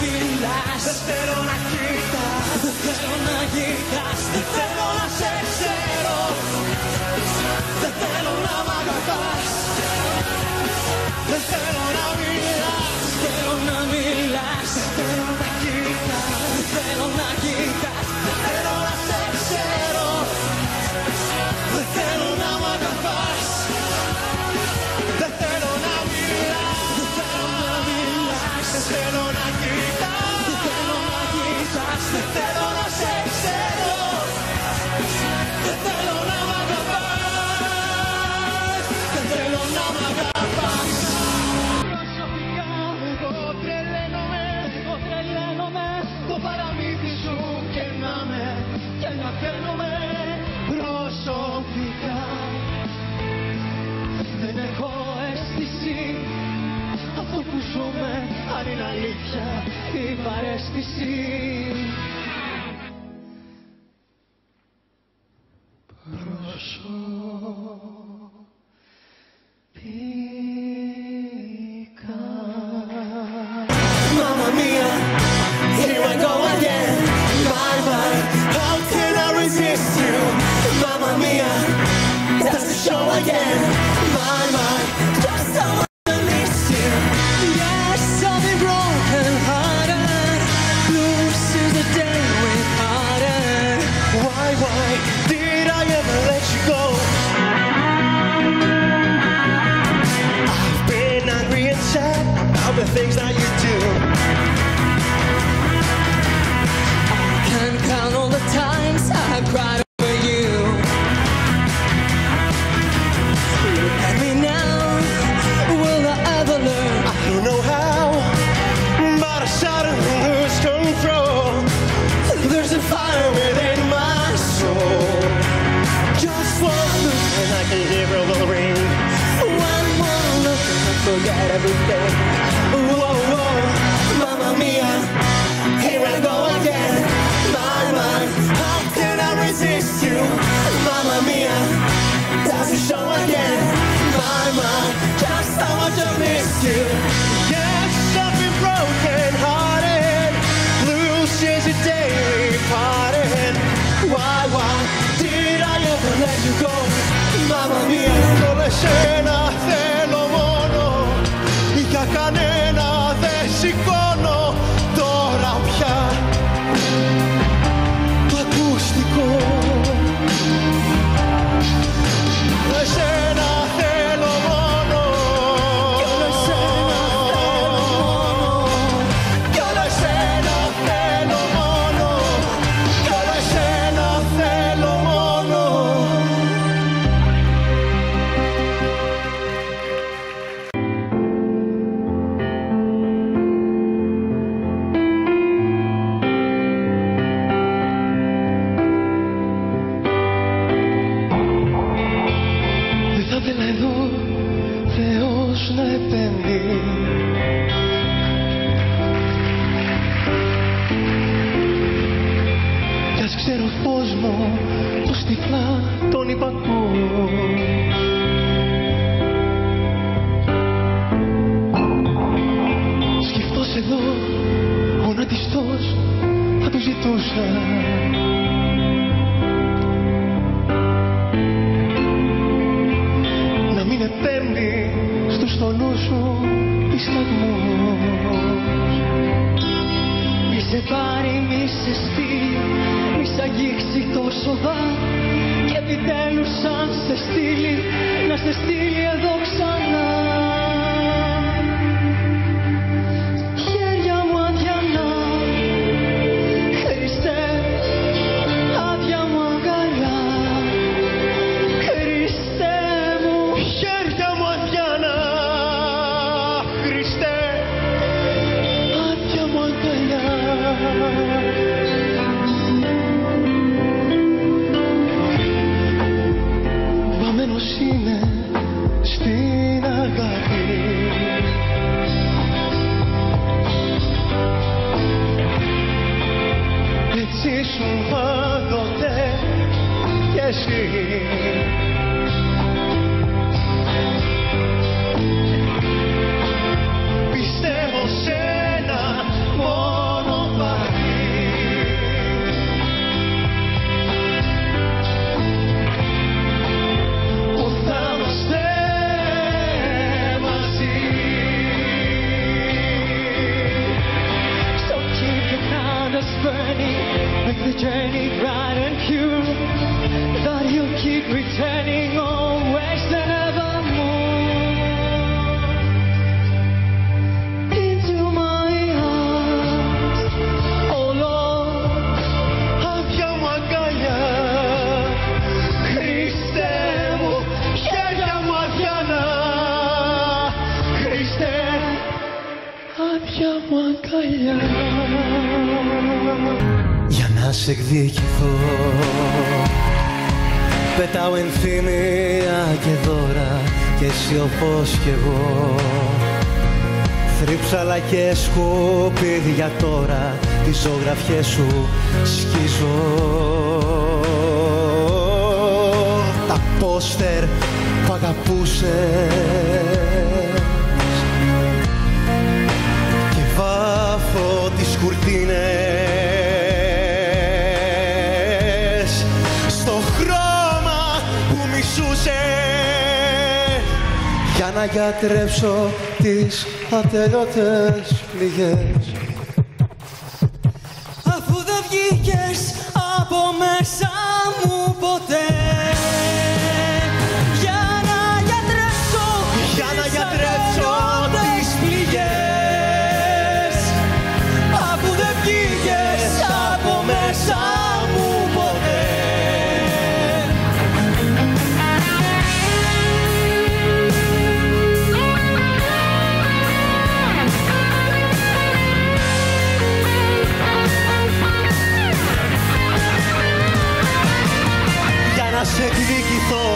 μιλάς, δεν θέλω να κοιτάς, δεν θέλω να γυρνάς, δεν θέλω να σε ξέρω, δεν θέλω να μ' αγαπάς, δεν θέλω να μιλάς, θέλω να μιλάς, δεν θέλω να κοιτάς, δεν θέλω να γυρνάς, δεν θέλω να σε ξέρω, δεν θέλω να μ' αγαπάς, δεν θέλω να μιλάς, δεν θέλω να μιλάς, δεν θέλω να κοιτάς, δεν θέλω να κοιτάς, δεν θέλω να σε ξέρω, δεν θέλω να μ' αγαπάς, δεν θέλω να μ' αγαπάς. Προσωπικά εγώ τρελαίνομαι, το παραμύθι σου κερνάμε και μαθαίνομαι προσωπικά. Δεν έχω αίσθηση αυτό που ζούμε, αν είναι αλήθεια η παρέστηση. Mamma mia, here I go again. My, how can I resist you? Mamma mia, that's the show again. My, just how much I miss you. Yes, I've been broken hearted, blue since the day we parted. Why did I ever let you go? I've been angry and sad about the things that you do. I can't count all the times I cried over you. Look at me now, will I ever learn? I don't know how, but I suddenly lose control. There's a fire within my soul. Just one look and I can hear a little ring. One more look and I forget everything. Whoa, whoa, mamma mia, here I go again. My, how can I resist you? Mamma mia, that's the show again. My, just how much I miss you. Yes, I've been broken hearted, blue since the day we parted. Why did I ever let you go? Mamma mia, solo εσένα θέλω μόνο, για κανένα δεν σηκώνω τώρα πια το ακουστικό. Εσένα θέλω μόνο, κι όλο εσένα θέλω μόνο, κι όλο εσένα θέλω μόνο, κι όλο εσένα θέλω μόνο. Δεν θα ήθελα εδώ Θεός να επέμβει. Κι ας ξέρω φως μου πως τυφλά τον υπακούω. Σκεφτός εδώ γονατιστός θα το ζητούσα. Να μην επέμβει στο στολό σου ισταγμός. Μη σε πάρει, μη σε στείλει, μη σ' αγγίξει τόσο βά. Και επιτέλους αν σε στείλει, να σε στείλει εδώ ξανά. Χέρια μου αδιανά, Χριστέ, άδεια μου αγκαλιά. Χριστέ μου, χέρια μου αδιανά, Χριστέ, άδεια μου αγκαλιά. Βαμμένος είναι στην μου αγκαλιά. Για να σε εκδικηθώ πετάω ενθύμια και δώρα κι εσύ όπως κι εγώ. Θρύψαλα και σκουπίδια τώρα τις ζωγραφιές σου σκίζω. Τα πόστερ που αγαπούσες και βάφω τις κουρτίνες στο χρώμα που μισούσες για να γιατρέψω τις ατελειώτες πληγές. Αφού δεν βγήκες από μέσα μου ποτέ για να γιατρέψω τις πληγές. Αφού δεν βγήκες από μέσα μου ποτέ. Να σε εκδικηθώ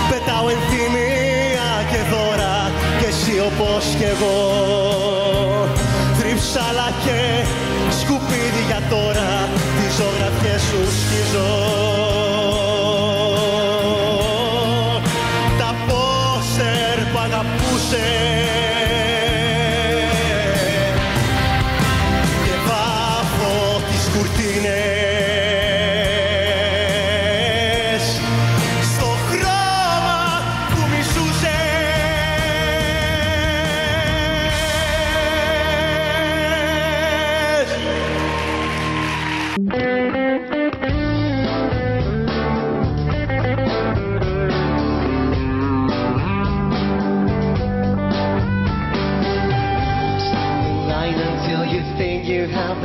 πετάω ενθύμια και δώρα κι εσύ όπως κι εγώ. Θρύψαλα και σκουπίδια τώρα τις ζωγραφιές σου σκίζω. Τα πόστερ που αγαπούσες και βάφω τις κουρτίνες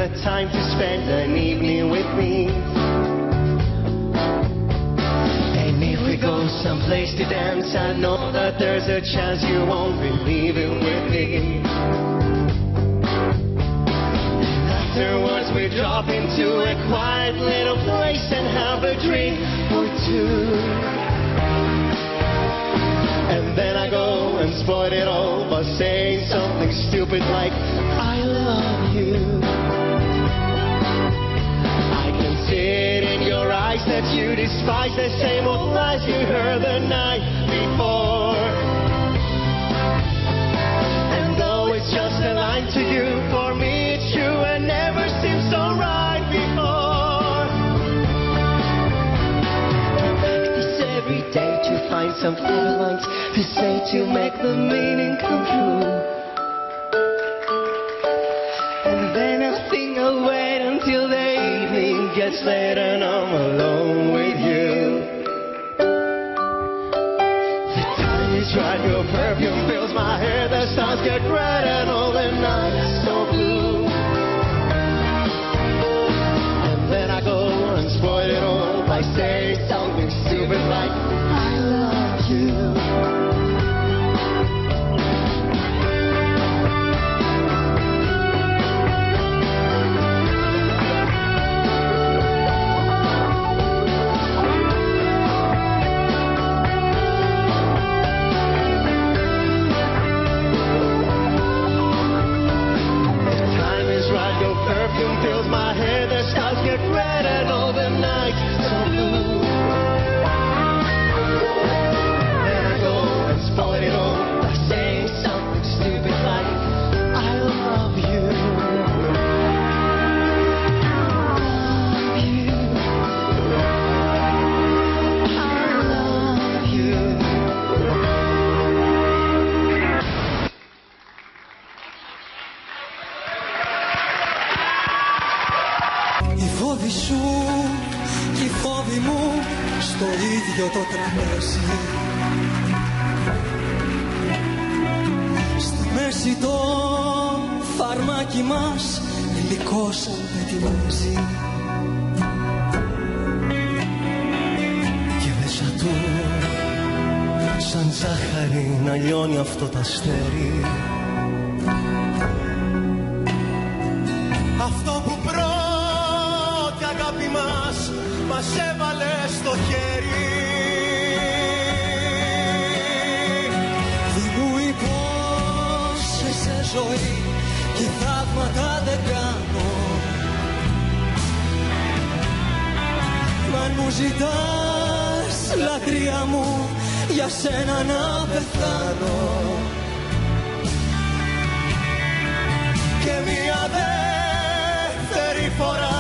the time to spend an evening with me. And if we go someplace to dance, I know that there's a chance you won't be leaving with me. And afterwards we drop into a quiet little place and have a drink or two. And then I go and spoil it all by saying something stupid like, I love you. In your eyes that you despise the same old lies you heard the night before. And though it's just a line to you, for me it's true and never seemed so right before. I practice every day to find some clever lines to say to make the meaning come true. And then I think I'll wait until the evening gets late and I'm alone with you. The time is right, your perfume fills my hair, the stars get red and all the nights so blue. And then I go and spoil it all by saying something stupid like, I love you. Fills my hair, the stars get red and all the nights so blue. Then I go and spoil it all by saying something stupid like, I love you. Σου και οι φόβοι μου στο ίδιο το τραπέζι. Στη μέση το φαρμάκι μας υλικό σαν πετεινάζει. Και μέσα του σαν ζάχαρη να λιώνει αυτό το αστέρι μας έβαλε στο χέρι. Δεν μου υπόσχεσαι ζωή και θαύματα δεν κάνω. Μα αν μου ζητάς λατρεία μου, για σένα να πεθάνω. Και μια δεύτερη φορά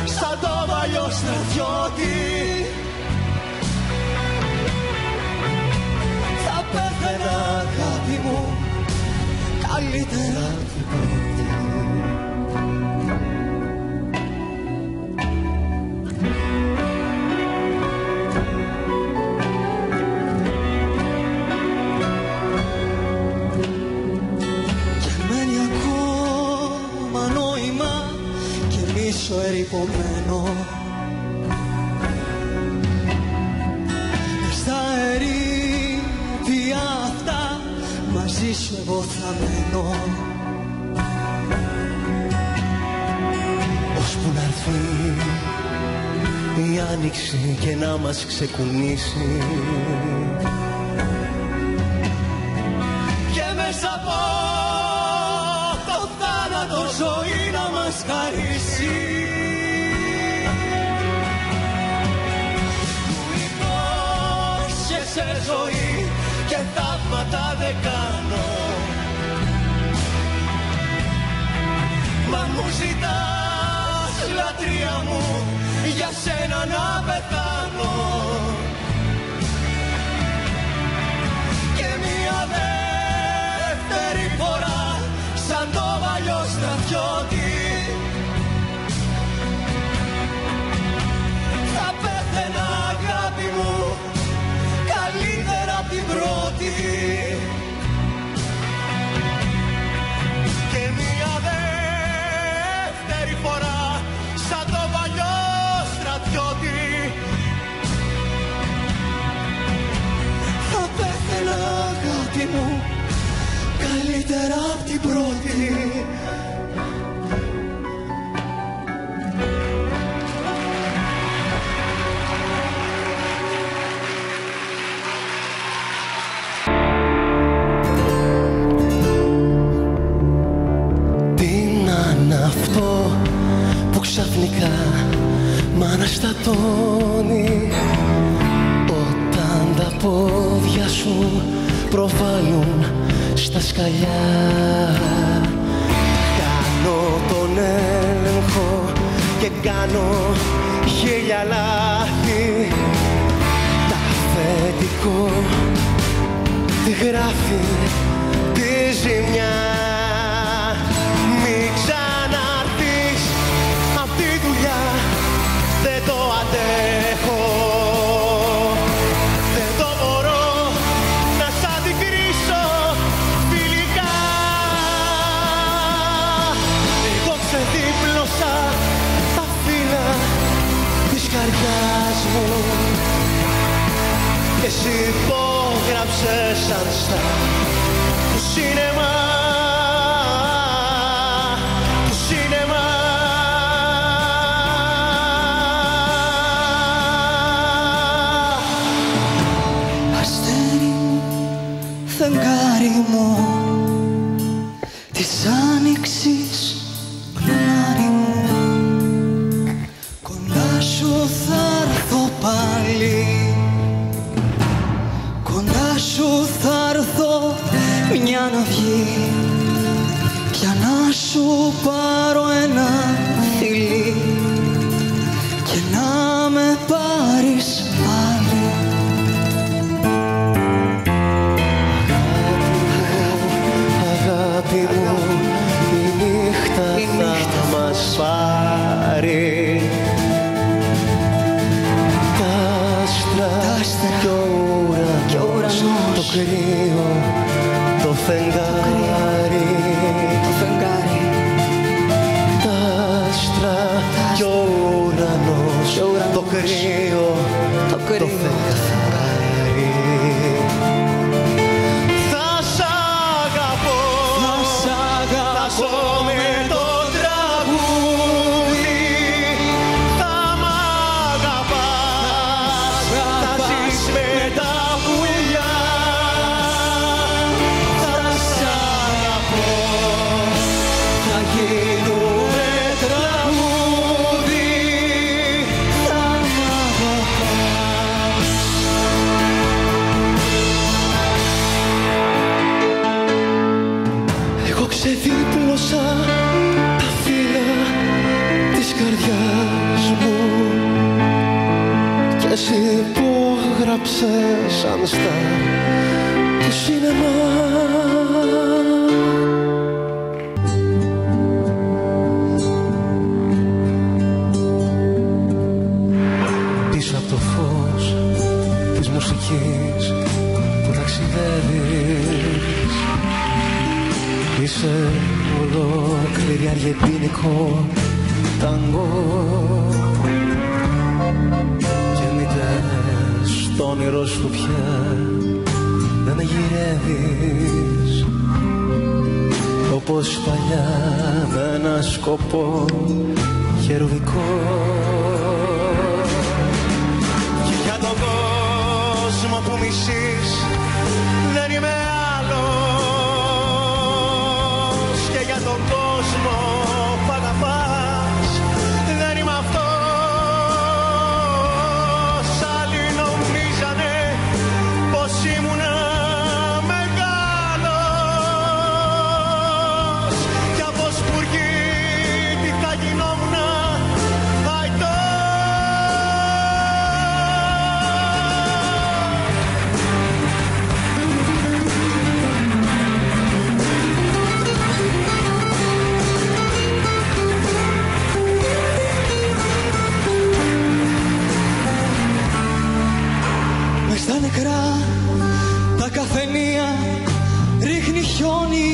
σαν το παλιό στρατιώτη θα πέθαινα αγάπη μου, καλύτερα απ' την πρώτη. Ερυπωμένο στα ερήπια αυτά μαζί σου εγώ θα μένω, ώσπου να έρθει η άνοιξη και να μας ξεκουνήσει και μέσα από το θάνατο ζωή να μας χαρίσει. Σε ζωή και θαύματα δεν κάνω. Μα μου ζητάς λατρεία μου, για σένα να πεθάνω. Και μια δεύτερη φορά σαν το παλιό στρατιώτη θα πέθαινα αγάπη μου, καλύτερα απ' την πρώτη. Και μια δεύτερη φορά σαν το παλιό στρατιώτη θα πέθαινα αγάπη μου, καλύτερα απ' την πρώτη. Ξαφνικά μ' αναστατώνει όταν τα πόδια σου προβάλλουν στα σκαλιά. Κάνω τον έλεγχο και κάνω χίλια λάθη. Τα αφεντικό τη γράφει τη ζημιά. Μην ξαναρθείς απ' τη δουλειά, δεν το αντέχω. Δεν το μπορώ να σ' αντικρίσω φιλικά. Εγώ ξεδίπλωσα τα φύλλα της καρδιάς μου και εσύ υπόγραψες σαν στα του σινεμά. Φεγγάρι μου της άνοιξης, κλάρι μου, κοντά σου θα έρθω πάλι, κοντά σου θα έρθω μια ναυγή για να σου πάρω ένα φιλί και να με πάρεις πάλι. Αγάπη μου, η νύχτα θα μας πάρει. Τα άστρα κι ο ουρανός, το κρύο, το φεγγάρι. Τα άστρα κι ο ουρανός, το κρύο, το φεγγάρι. Με το τραγούδι θα μ' αγαπάς. απόψε σαν στάρ του σινεμά. Πίσω από το φως της μουσικής που ταξιδεύεις, είσαι ολόκληρη αργεντίνικο ταγκό και μητές στο όνειρό σου πια δεν γυρεύεις όπως παλιά με ένα σκοπό χερουβικό. Και για τον κόσμο που μισείς δεν είμαι άλλος, και για τον κόσμο που αγαπάς δεν είμαι αυτός. Άλλοι νομίζανε πως ήμουνα μεγάλος κι από σπουργή τι θα γινόμουνα αϊτός. Μες στα νεκρά τα καφενεία ρίχνει χιόνι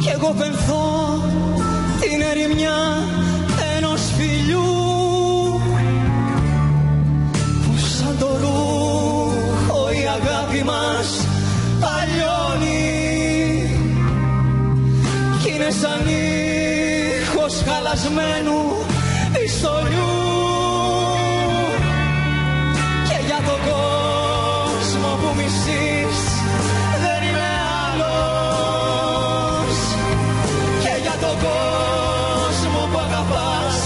κι εγώ πενθώ την ερημιά ενός φιλιού που σαν το ρούχο η αγάπη μας παλιώνει κι είναι σαν ήχος χαλασμένου πιστολιού. Και για τον κόσμο που μισείς δεν είμαι άλλος, και για τον κόσμο που αγαπάς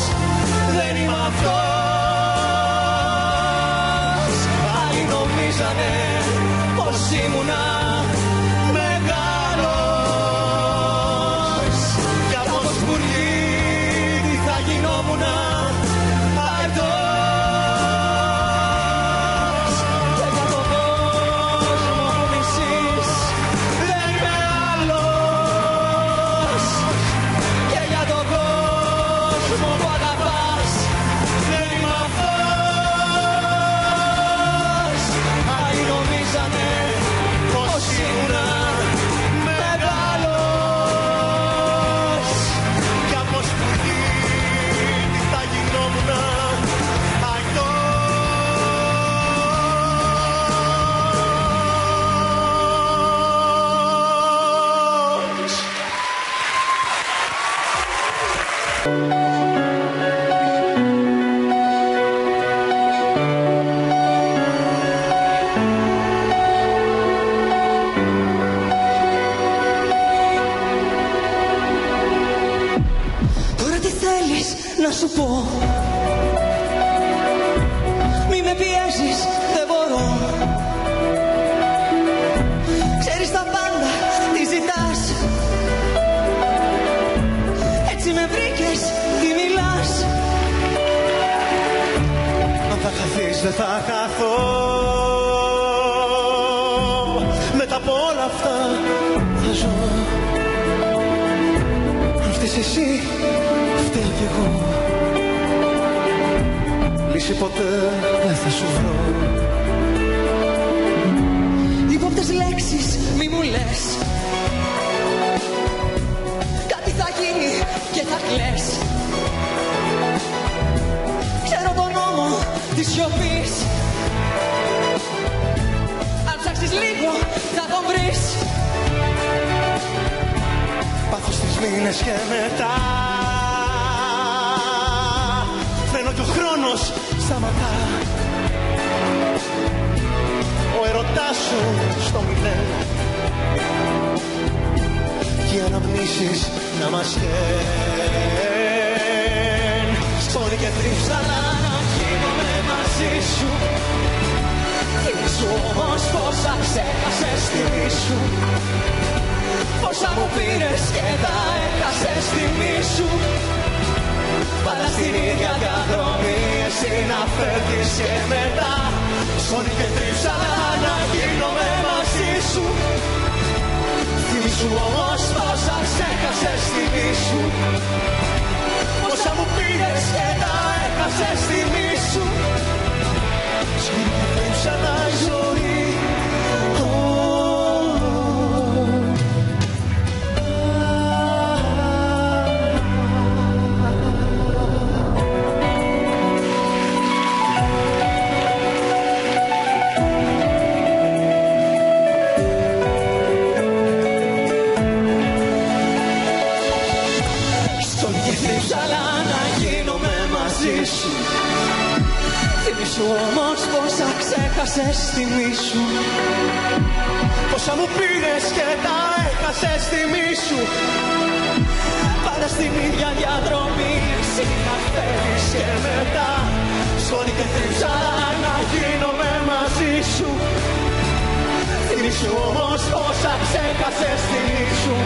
δεν είμαι αυτός. Άλλοι νομίζανε πως ήμουνα μεγάλος κι από σπουργή τι θα γινόμουνα αϊτός. Και για τον κόσμο που μισείς δεν είμαι άλλος, και για τον κόσμο που αγαπάς δεν είμαι αυτός. Άλλοι νομίζανε πως ήμουνα μεγάλος κι από σπουργή τι θα γινόμουνα αϊτός. Τώρα τι θέλεις να σου πω, μη με πιέζεις, δεν μπορώ. Ξέρεις τα πάντα, τι ζητάς, έτσι με βρήκες, τι μιλάς. Αν θα χαθείς δεν θα χαθώ, μετά από όλα αυτά θα ζω. Αν φταίς εσύ, φταίω κι εγώ, λύση ποτέ δεν θα σου βρω. Υπόπτες λέξεις μη μου λες, κάτι θα γίνει και θα κλαις. Ξέρω τον νόμο της σιωπής, αν ψάξεις λίγο θα τον βρεις. Πάθος τις μήνες και μετά φαίνω κι ο χρόνος σταματά. Ο ερωτάς σου στο μηδέν και οι αναμνήσεις να μας καίν. Σπόνι και τρίψαλα να γίνομαι μαζί σου, θυμήσου όμως πόσα ξέχασες, θυμήσου πόσα μου πήρες και τα έχασες, θυμήσου πάντα στην ίδια διαδρομή. Εσύ να φεύγεις και μετά σκόνη και τρίψαλα να γίνομαι μαζί σου. Θυμήσου όμως πόσα ξέχασες στη σου, πόσα μου πήρες και τα έχασες στη σου. Σκόνη και τρίψαλα η ζωή. Θυμήσου όμως πόσα ξέχασες στη σου, πόσα μου πήρες και τα έχασες στη σου. Πάντα στην ίδια διαδρομή εσύ να φεύγεις και μετά σκόνη και τρίψαλα να γίνομαι μαζί σου. Θυμήσου όμως πόσα ξέχασες στη σου,